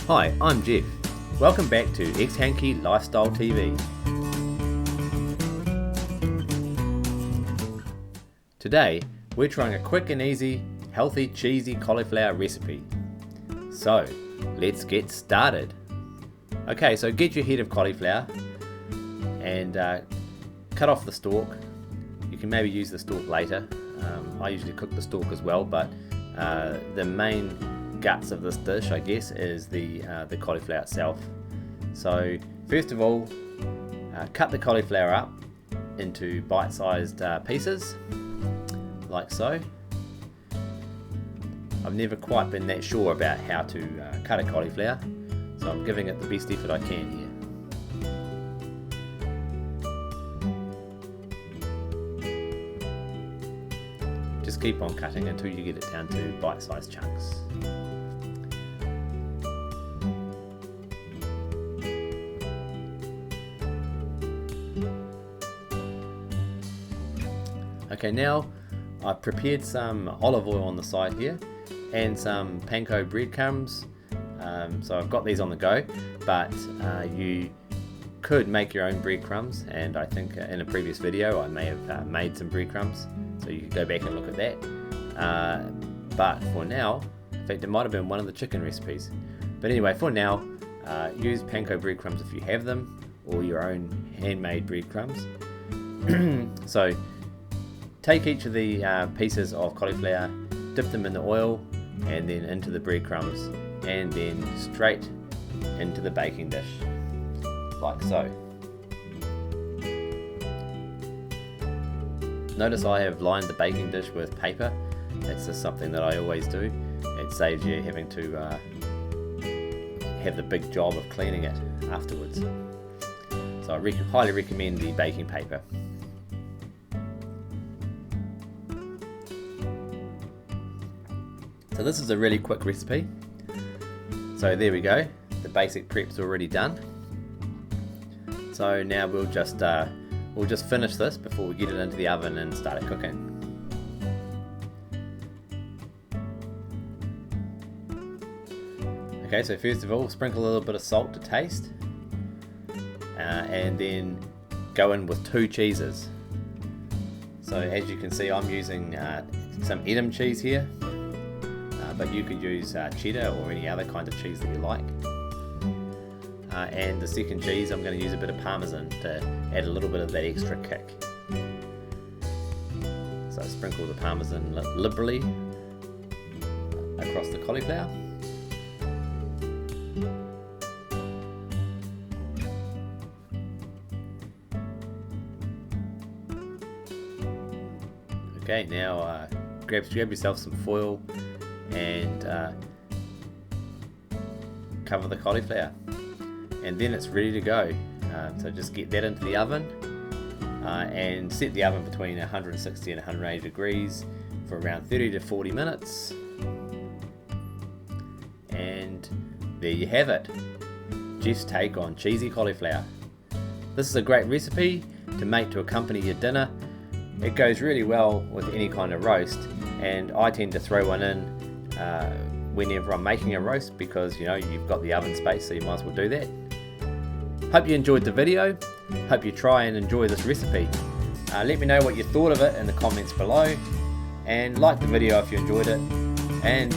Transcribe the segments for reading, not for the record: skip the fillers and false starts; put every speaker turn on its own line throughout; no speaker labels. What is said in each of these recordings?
Hi, I'm Geoff. Welcome back to xHanky Lifestyle TV. Today, we're trying a quick and easy, healthy, cheesy cauliflower recipe. So, let's get started. Okay, so get your head of cauliflower and cut off the stalk. You can maybe use the stalk later. I usually cook the stalk as well, but the main guts of this dish, I guess, is the cauliflower itself. So first of all, cut the cauliflower up into bite-sized pieces, like so. I've never quite been that sure about how to cut a cauliflower, so I'm giving it the best effort I can here. Just keep on cutting until you get it down to bite-sized chunks. Okay, now I've prepared some olive oil on the side here and some panko breadcrumbs. So I've got these on the go, but you could make your own breadcrumbs, and I think in a previous video I may have made some breadcrumbs, so you could go back and look at that. But for now, in fact it might have been one of the chicken recipes, but anyway, for now, use panko breadcrumbs if you have them, or your own handmade breadcrumbs. So take each of the pieces of cauliflower, dip them in the oil, and then into the breadcrumbs, and then straight into the baking dish, like so. Notice I have lined the baking dish with paper. That's just something that I always do. It saves you having to have the big job of cleaning it afterwards. So I highly recommend the baking paper. So this is a really quick recipe. So there we go, the basic prep's already done. So now we'll just finish this before we get it into the oven and start it cooking. Okay, so first of all, sprinkle a little bit of salt to taste, and then go in with 2 cheeses. So as you can see, I'm using some Edam cheese here. But you could use cheddar or any other kind of cheese that you like. And the second cheese, I'm going to use a bit of parmesan to add a little bit of that extra kick. So sprinkle the parmesan liberally across the cauliflower. Okay, now grab yourself some foil and cover the cauliflower, and then it's ready to go. So just get that into the oven and set the oven between 160 and 180 degrees for around 30 to 40 minutes, and there you have it, Geoff's take on cheesy cauliflower. This is a great recipe to make to accompany your dinner. It goes really well with any kind of roast, and I tend to throw one in whenever I'm making a roast, because you know you've got the oven space, so you might as well do that. Hope you enjoyed the video. Hope you try and enjoy this recipe. Let me know what you thought of it in the comments below, and like the video if you enjoyed it, and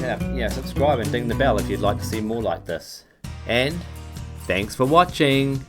subscribe and ding the bell if you'd like to see more like this. And thanks for watching.